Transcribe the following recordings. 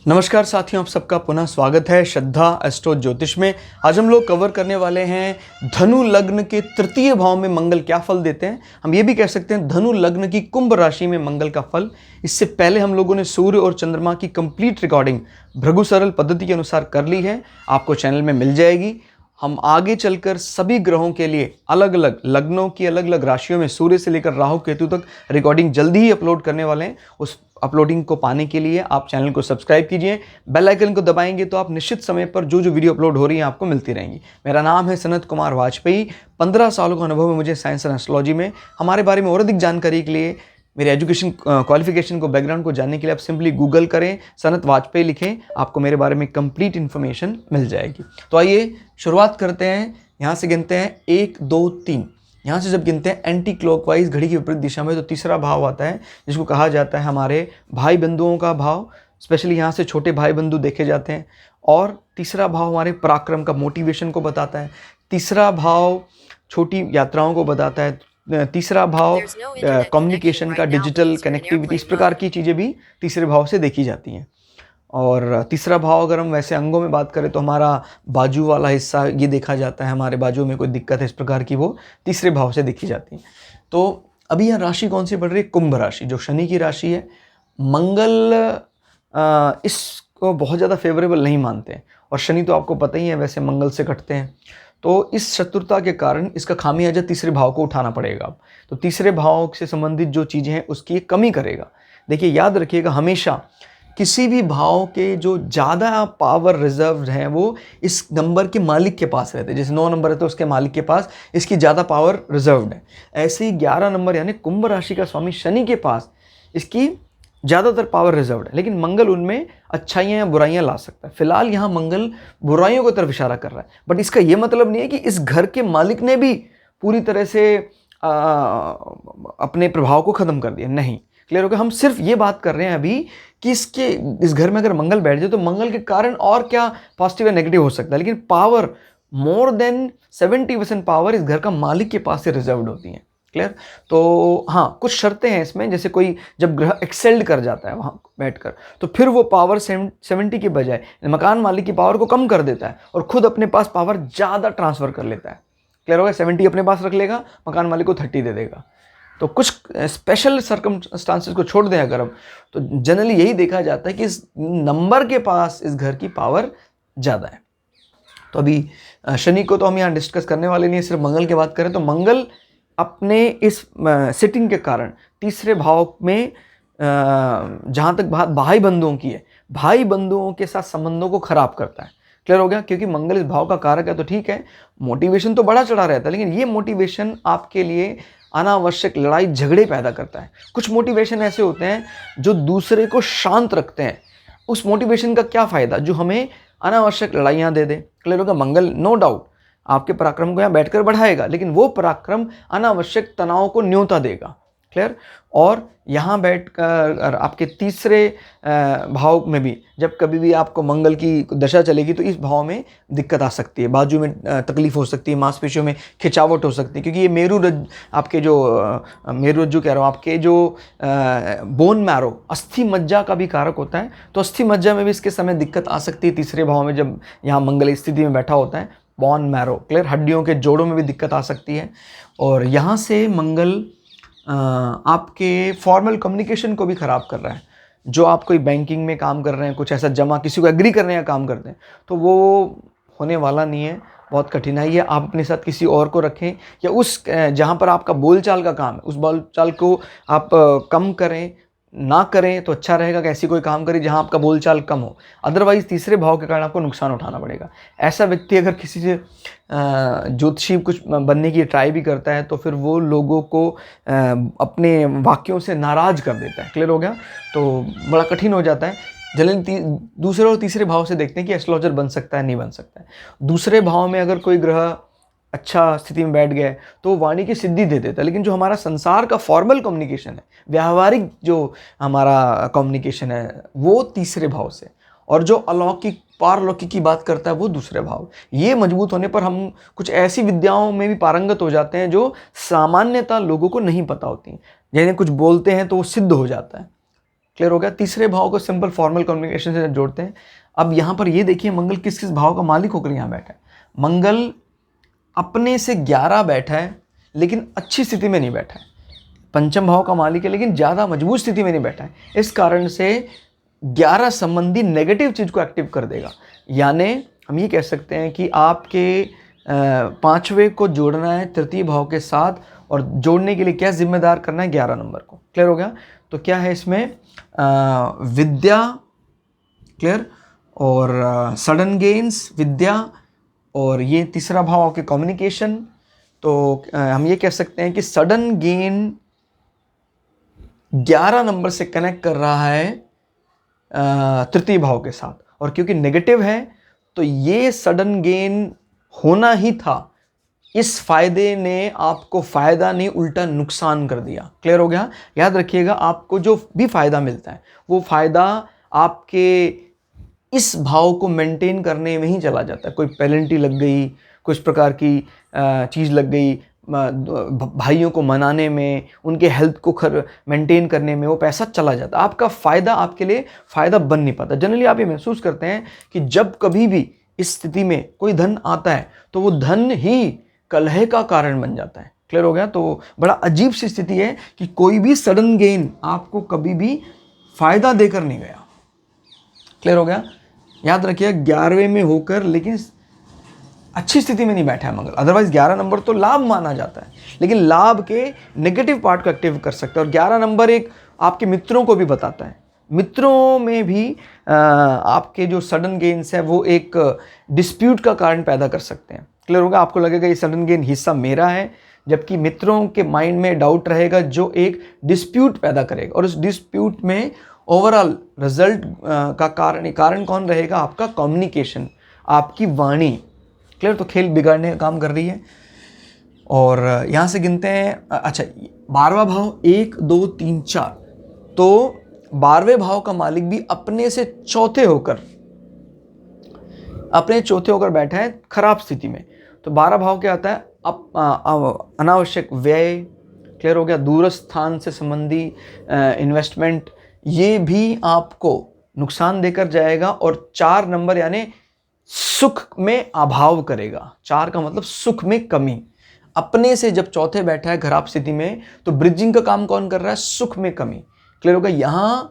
नमस्कार साथियों, आप सबका पुनः स्वागत है श्रद्धा एस्ट्रो ज्योतिष में। आज हम लोग कवर करने वाले हैं धनु लग्न के तृतीय भाव में मंगल क्या फल देते हैं। हम ये भी कह सकते हैं धनु लग्न की कुंभ राशि में मंगल का फल। इससे पहले हम लोगों ने सूर्य और चंद्रमा की कंप्लीट रिकॉर्डिंग भृगु सरल पद्धति के अनुसार कर ली है, आपको चैनल में मिल जाएगी। हम आगे चलकर सभी ग्रहों के लिए अलग अलग लग्नों की अलग अलग राशियों में सूर्य से लेकर राहु केतु तक रिकॉर्डिंग जल्दी ही अपलोड करने वाले हैं। उस अपलोडिंग को पाने के लिए आप चैनल को सब्सक्राइब कीजिए, बेल आइकन को दबाएंगे तो आप निश्चित समय पर जो जो वीडियो अपलोड हो रही हैं आपको मिलती रहेंगी। मेरा नाम है सनत कुमार वाजपेयी। 15 सालों का अनुभव है मुझे साइंस एंड एस्ट्रोलॉजी में। हमारे बारे में और अधिक जानकारी के लिए, मेरे एजुकेशन क्वालिफिकेशन को, बैकग्राउंड को जानने के लिए आप सिंपली गूगल करें, सनत वाजपेयी लिखें, आपको मेरे बारे में कंप्लीट इन्फॉर्मेशन मिल जाएगी। तो आइए शुरुआत करते हैं। यहाँ से गिनते हैं 1 2 3। यहाँ से जब गिनते हैं एंटी क्लॉकवाइज घड़ी की विपरीत दिशा में, तो तीसरा भाव आता है जिसको कहा जाता है हमारे भाई बंधुओं का भाव। स्पेशली यहाँ से छोटे भाई बंधु देखे जाते हैं। और तीसरा भाव हमारे पराक्रम का, मोटिवेशन को बताता है। तीसरा भाव छोटी यात्राओं को बताता है। तीसरा भाव कम्युनिकेशन का, डिजिटल कनेक्टिविटी, इस प्रकार की चीज़ें भी तीसरे भाव से देखी जाती हैं। और तीसरा भाव अगर हम वैसे अंगों में बात करें तो हमारा बाजू वाला हिस्सा ये देखा जाता है, हमारे बाजू में कोई दिक्कत है इस प्रकार की, वो तीसरे भाव से देखी जाती है। तो अभी यह राशि कौन सी पड़ रही है? कुंभ राशि, जो शनि की राशि है। मंगल इसको बहुत ज़्यादा फेवरेबल नहीं मानते हैं, और शनि तो आपको पता ही है वैसे मंगल से कटते हैं। तो इस शत्रुता के कारण इसका खामियाजा तीसरे भाव को उठाना पड़ेगा। तो तीसरे भाव से संबंधित जो चीज़ें हैं उसकी कमी करेगा। देखिए, याद रखिएगा, हमेशा किसी भी भाव के जो ज़्यादा पावर रिजर्व हैं वो इस नंबर के मालिक के पास रहते हैं। जैसे 9 नंबर है तो उसके मालिक के पास इसकी ज़्यादा पावर रिजर्व्ड है। ऐसे ही 11 नंबर यानी कुंभ राशि का स्वामी शनि के पास इसकी ज़्यादातर पावर रिजर्व्ड है। लेकिन मंगल उनमें अच्छाइयाँ या बुराइयाँ ला सकता है। फिलहाल यहाँ मंगल बुराइयों की तरफ इशारा कर रहा है, बट इसका ये मतलब नहीं है कि इस घर के मालिक ने भी पूरी तरह से अपने प्रभाव को ख़त्म कर दिया। नहीं, क्लियर हो गया। हम सिर्फ ये बात कर रहे हैं अभी कि इस घर में अगर मंगल बैठ जाए तो मंगल के कारण और क्या पॉजिटिव या नेगेटिव हो सकता है। लेकिन पावर मोर देन 70% पावर इस घर का मालिक के पास से रिजर्व्ड होती है। क्लियर? तो हाँ, कुछ शर्तें हैं इसमें। जैसे कोई जब ग्रह एक्सेल्ड कर जाता है वहाँ बैठकर, तो फिर वो पावर 70 के बजाय मकान मालिक की पावर को कम कर देता है और खुद अपने पास पावर ज़्यादा ट्रांसफ़र कर लेता है। क्लियर हो गया? 70 अपने पास रख लेगा, मकान मालिक को 30 दे देगा। तो कुछ स्पेशल सर्कमस्टांसेस को छोड़ दें अगर हम, तो जनरली यही देखा जाता है कि इस नंबर के पास इस घर की पावर ज़्यादा है। तो अभी शनि को तो हम यहाँ डिस्कस करने वाले नहीं है, सिर्फ मंगल की बात करें तो मंगल अपने इस सिटिंग के कारण तीसरे भाव में, जहाँ तक बात भाई बंधुओं की है, भाई बंधुओं के साथ संबंधों को खराब करता है। क्लियर हो गया? क्योंकि मंगल इस भाव का कारक है। तो ठीक है, मोटिवेशन तो बड़ा चढ़ा रहता है, लेकिन ये मोटिवेशन आपके लिए अनावश्यक लड़ाई झगड़े पैदा करता है। कुछ मोटिवेशन ऐसे होते हैं जो दूसरे को शांत रखते हैं। उस मोटिवेशन का क्या फ़ायदा जो हमें अनावश्यक लड़ाइयाँ दे दे। क्लियर होगा? मंगल नो डाउट आपके पराक्रम को यहाँ बैठकर बढ़ाएगा, लेकिन वो पराक्रम अनावश्यक तनाव को न्योता देगा। क्लियर? और यहाँ बैठकर आपके तीसरे भाव में भी जब कभी भी आपको मंगल की दशा चलेगी तो इस भाव में दिक्कत आ सकती है, बाजू में तकलीफ हो सकती है, मांसपेशियों में खिंचावट हो सकती है, क्योंकि ये आपके जो मेरू रज्जु कह रहा हूँ, आपके जो बोन मैरो, अस्थि मज्जा का भी कारक होता है। तो अस्थि मज्जा में भी इसके समय दिक्कत आ सकती है तीसरे भाव में जब यहाँ मंगल स्थिति में बैठा होता है। बोन मैरो, क्लियर, हड्डियों के जोड़ों में भी दिक्कत आ सकती है। और यहाँ से मंगल आपके फॉर्मल कम्युनिकेशन को भी ख़राब कर रहा है। जो आप कोई बैंकिंग में काम कर रहे हैं, कुछ ऐसा जमा किसी को एग्री करने का काम करते हैं, तो वो होने वाला नहीं है, बहुत कठिनाई है। आप अपने साथ किसी और को रखें, या उस जहाँ पर आपका बोलचाल का काम है उस बोलचाल को आप कम करें, ना करें तो अच्छा रहेगा कि ऐसी कोई काम करें जहां आपका बोलचाल कम हो। अदरवाइज तीसरे भाव के कारण आपको नुकसान उठाना पड़ेगा। ऐसा व्यक्ति अगर किसी से ज्योतिषी कुछ बनने की ट्राई भी करता है तो फिर वो लोगों को अपने वाक्यों से नाराज़ कर देता है। क्लियर हो गया? तो बड़ा कठिन हो जाता है। जनरली दूसरे और तीसरे भाव से देखते हैं कि एस्ट्रोलॉजर बन सकता है, नहीं बन सकता है। दूसरे भाव में अगर कोई ग्रह अच्छा स्थिति में बैठ गया तो वाणी की सिद्धि दे देता है, लेकिन जो हमारा संसार का फॉर्मल कम्युनिकेशन है, व्यावहारिक जो हमारा कम्युनिकेशन है, वो तीसरे भाव से, और जो अलौकिक पारलौकिक की बात करता है वो दूसरे भाव। ये मजबूत होने पर हम कुछ ऐसी विद्याओं में भी पारंगत हो जाते हैं जो सामान्यतः लोगों को नहीं पता होती हैं। जैसे कुछ बोलते हैं तो वो सिद्ध हो जाता है। क्लियर हो गया। तीसरे भाव को सिंपल फॉर्मल कम्युनिकेशन से जोड़ते हैं। अब यहाँ पर ये देखिए मंगल किस किस भाव का मालिक होकर यहाँ बैठा है। मंगल अपने से 11 बैठा है लेकिन अच्छी स्थिति में नहीं बैठा है। पंचम भाव का मालिक है लेकिन ज़्यादा मजबूत स्थिति में नहीं बैठा है। इस कारण से 11 संबंधी नेगेटिव चीज़ को एक्टिव कर देगा। यानी हम ये कह सकते हैं कि आपके पांचवें को जोड़ना है तृतीय भाव के साथ, और जोड़ने के लिए क्या जिम्मेदार करना है, 11 नंबर को। क्लियर हो गया। तो क्या है इसमें विद्या, क्लियर, और सडन गेन्स, विद्या, और ये तीसरा भाव आपके कम्युनिकेशन। तो हम ये कह सकते हैं कि सडन गेन 11 नंबर से कनेक्ट कर रहा है तृतीय भाव के साथ, और क्योंकि नेगेटिव है तो ये सडन गेन होना ही था। इस फायदे ने आपको फायदा नहीं उल्टा नुकसान कर दिया। क्लियर हो गया। याद रखिएगा, आपको जो भी फायदा मिलता है वो फायदा आपके इस भाव को मेंटेन करने में ही चला जाता है। कोई पेनल्टी लग गई, कुछ प्रकार की चीज़ लग गई, भाइयों को मनाने में, उनके हेल्थ को मेंटेन करने में वो पैसा चला जाता है। आपका फ़ायदा आपके लिए फ़ायदा बन नहीं पाता। जनरली आप ये महसूस करते हैं कि जब कभी भी इस स्थिति में कोई धन आता है तो वो धन ही कलह का कारण बन जाता है। क्लियर हो गया। तो बड़ा अजीब सी स्थिति है कि कोई भी सडन गेन आपको कभी भी फ़ायदा देकर नहीं गया। क्लियर हो गया। याद रखिए 11वें में होकर लेकिन अच्छी स्थिति में नहीं बैठा है मंगल। अदरवाइज 11 नंबर तो लाभ माना जाता है, लेकिन लाभ के नेगेटिव पार्ट को एक्टिव कर सकता है। और 11 नंबर एक आपके मित्रों को भी बताता है। मित्रों में भी आपके जो सडन गेन्स है वो एक डिस्प्यूट का कारण पैदा कर सकते हैं। क्लियर होगा। आपको लगेगा ये सडन गेन हिस्सा मेरा है, जबकि मित्रों के माइंड में डाउट रहेगा जो एक डिस्प्यूट पैदा करेगा, और उस डिस्प्यूट में ओवरऑल रिजल्ट का कारण कौन रहेगा, आपका कम्युनिकेशन, आपकी वाणी। क्लियर। तो खेल बिगाड़ने का काम कर रही है। और यहाँ से गिनते हैं, अच्छा 12वां भाव 1 2 3 4, तो 12वें भाव का मालिक भी अपने चौथे होकर बैठा है खराब स्थिति में। तो 12 भाव क्या आता है, अनावश्यक व्यय। क्लियर हो गया। दूरस्थ स्थान से संबंधी इन्वेस्टमेंट, ये भी आपको नुकसान देकर जाएगा। और 4 नंबर यानी सुख में अभाव करेगा। 4 का मतलब सुख में कमी। अपने से जब चौथे बैठा है खराब स्थिति में तो ब्रिजिंग का काम कौन कर रहा है, सुख में कमी। क्लियर होगा। यहां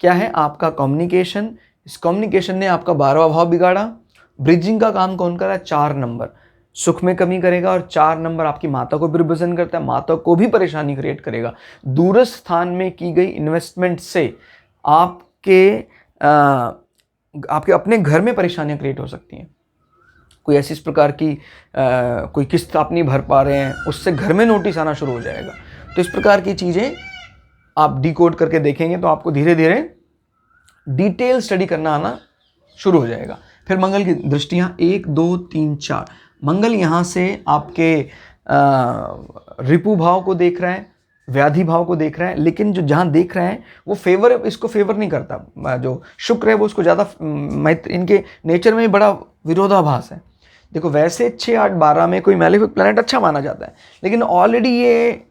क्या है, आपका कम्युनिकेशन। इस कम्युनिकेशन ने आपका 12वां भाव बिगाड़ा। ब्रिजिंग का काम कौन कर रहा है, 4 नंबर सुख में कमी करेगा। और 4 नंबर आपकी माता को भी रिप्रेजेंट करता है, माता को भी परेशानी क्रिएट करेगा। दूरस्थ स्थान में की गई इन्वेस्टमेंट से आपके अपने घर में परेशानियां क्रिएट हो सकती हैं। कोई ऐसी इस प्रकार की कोई किस्त आप नहीं भर पा रहे हैं, उससे घर में नोटिस आना शुरू हो जाएगा। तो इस प्रकार की चीज़ें आप डिकोड करके देखेंगे तो आपको धीरे धीरे डिटेल स्टडी करना आना शुरू हो जाएगा। फिर मंगल की दृष्टियाँ 1 2 3 4। मंगल यहाँ से आपके रिपु भाव को देख रहा है, व्याधि भाव को देख रहा है, लेकिन जो जहाँ देख रहे हैं वो इसको फेवर नहीं करता। जो शुक्र है वो उसको ज़्यादा, इनके नेचर में बड़ा विरोधाभास है। देखो वैसे 6 8 12 में कोई मैलेफिक प्लैनेट अच्छा माना जाता है, लेकिन ऑलरेडी ये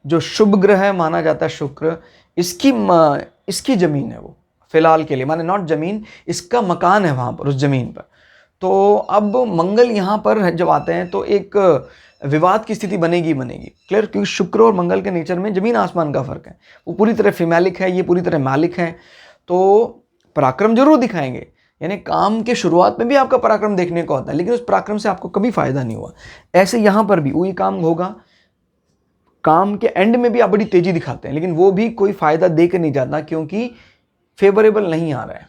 जो शुभ ग्रह माना जाता है शुक्र, इसकी ज़मीन है वो फिलहाल के लिए, माने नॉट ज़मीन, इसका मकान है वहाँ पर, उस ज़मीन पर। तो अब मंगल यहाँ पर जब आते हैं तो एक विवाद की स्थिति बनेगी। क्लियर। क्योंकि शुक्र और मंगल के नेचर में ज़मीन आसमान का फ़र्क है। वो पूरी तरह फीमेलिक है, ये पूरी तरह मालिक है। तो पराक्रम जरूर दिखाएंगे, यानी काम के शुरुआत में भी आपका पराक्रम देखने को होता है, लेकिन उस पराक्रम से आपको कभी फ़ायदा नहीं हुआ। ऐसे यहाँ पर भी वही काम होगा। काम के एंड में भी आप बड़ी तेज़ी दिखाते हैं, लेकिन वो भी कोई फ़ायदा दे कर नहीं जाता, क्योंकि फेवरेबल नहीं आ रहा है।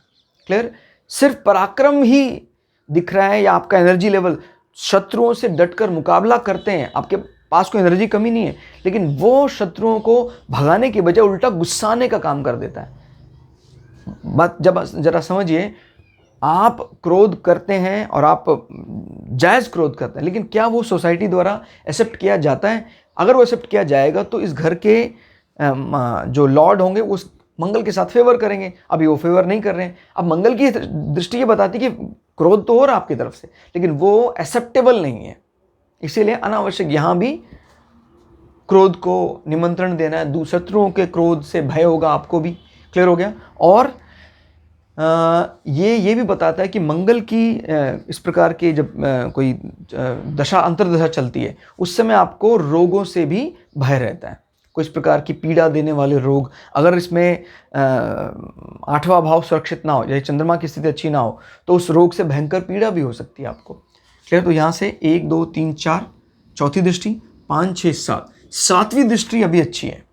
क्लियर। सिर्फ पराक्रम ही दिख रहा है, या आपका एनर्जी लेवल, शत्रुओं से डटकर मुकाबला करते हैं, आपके पास कोई एनर्जी कमी नहीं है, लेकिन वो शत्रुओं को भगाने के बजाय उल्टा गुस्साने का काम कर देता है। बात जब जरा समझिए, आप क्रोध करते हैं और आप जायज़ क्रोध करते हैं, लेकिन क्या वो सोसाइटी द्वारा एक्सेप्ट किया जाता है? अगर वो एक्सेप्ट किया जाएगा तो इस घर के जो लॉर्ड होंगे उस मंगल के साथ फेवर करेंगे। अभी वो फेवर नहीं कर रहे हैं। अब मंगल की दृष्टि ये बताती कि क्रोध तो हो रहा है आपकी तरफ से, लेकिन वो एक्सेप्टेबल नहीं है। इसीलिए अनावश्यक यहाँ भी क्रोध को निमंत्रण देना है। शत्रुओं के क्रोध से भय होगा आपको भी, क्लियर हो गया। और ये भी बताता है कि मंगल की इस प्रकार के जब कोई दशा अंतर्दशा चलती है उस समय आपको रोगों से भी भय रहता है। कोई इस प्रकार की पीड़ा देने वाले रोग, अगर इसमें 8वां भाव सुरक्षित ना हो, जैसे चंद्रमा की स्थिति अच्छी ना हो, तो उस रोग से भयंकर पीड़ा भी हो सकती है आपको। क्लियर। तो यहाँ से 1 2 3 4 चौथी दृष्टि, 5 6 7 7वीं दृष्टि अभी अच्छी है,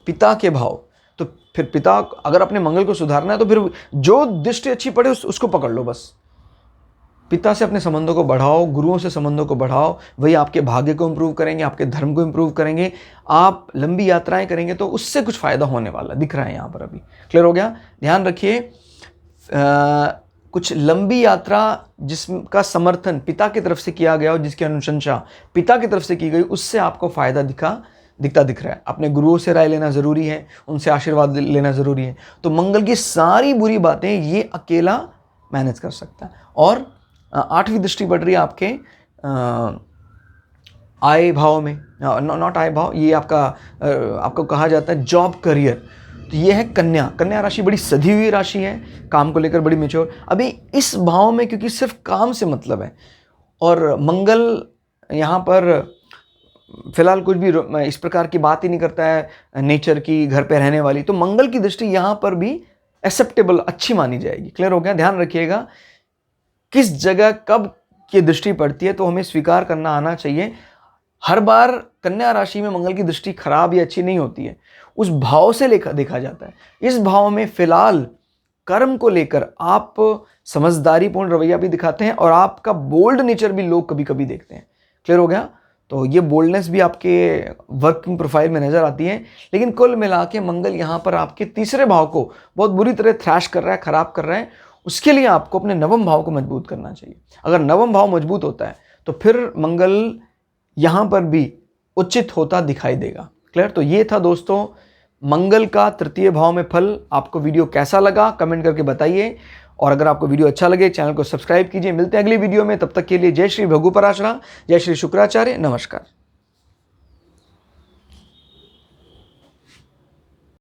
पिता के भाव। तो फिर पिता, अगर अपने मंगल को सुधारना है तो फिर जो दृष्टि अच्छी पड़े उसको पकड़ लो बस। पिता से अपने संबंधों को बढ़ाओ, गुरुओं से संबंधों को बढ़ाओ, वही आपके भाग्य को इंप्रूव करेंगे, आपके धर्म को इंप्रूव करेंगे। आप लंबी यात्राएं करेंगे तो उससे कुछ फायदा होने वाला दिख रहा है यहाँ पर अभी। क्लियर हो गया। ध्यान रखिए, कुछ लंबी यात्रा जिसका समर्थन पिता की तरफ से किया गया हो, जिसकी अनुशंसा पिता की तरफ से की गई, उससे आपको फायदा दिखता दिख रहा है। अपने गुरुओं से राय लेना जरूरी है, उनसे आशीर्वाद लेना जरूरी है। तो मंगल की सारी बुरी बातें ये अकेला मैनेज कर सकता है। और 8वीं दृष्टि बढ़ रही है आपके आय भाव में, नॉट आय भाव, ये आपको कहा जाता है जॉब करियर। तो ये है कन्या। कन्या राशि बड़ी सधी हुई राशि है, काम को लेकर बड़ी मेच्योर। अभी इस भाव में क्योंकि सिर्फ काम से मतलब है और मंगल यहाँ पर फिलहाल कुछ भी इस प्रकार की बात ही नहीं करता है नेचर की, घर पे रहने वाली, तो मंगल की दृष्टि यहाँ पर भी एक्सेप्टेबल, अच्छी मानी जाएगी। क्लियर हो गया। ध्यान रखिएगा, किस जगह कब की दृष्टि पड़ती है तो हमें स्वीकार करना आना चाहिए। हर बार कन्या राशि में मंगल की दृष्टि खराब या अच्छी नहीं होती है, उस भाव से देखा जाता है। इस भाव में फिलहाल कर्म को लेकर आप समझदारीपूर्ण रवैया भी दिखाते हैं और आपका बोल्ड नेचर भी लोग कभी कभी देखते हैं। क्लियर हो गया। तो ये बोल्डनेस भी आपके वर्किंग प्रोफाइल में नजर आती है। लेकिन कुल मिला के मंगल यहाँ पर आपके तीसरे भाव को बहुत बुरी तरह थ्रैश कर रहा है, खराब कर रहा है। उसके लिए आपको अपने नवम भाव को मजबूत करना चाहिए। अगर नवम भाव मजबूत होता है तो फिर मंगल यहाँ पर भी उचित होता दिखाई देगा। क्लियर। तो ये था दोस्तों मंगल का तृतीय भाव में फल। आपको वीडियो कैसा लगा कमेंट करके बताइए, और अगर आपको वीडियो अच्छा लगे चैनल को सब्सक्राइब कीजिए। मिलते हैं अगली वीडियो में, तब तक के लिए जय श्री भृगु पराशरा, जय श्री शुक्राचार्य, नमस्कार।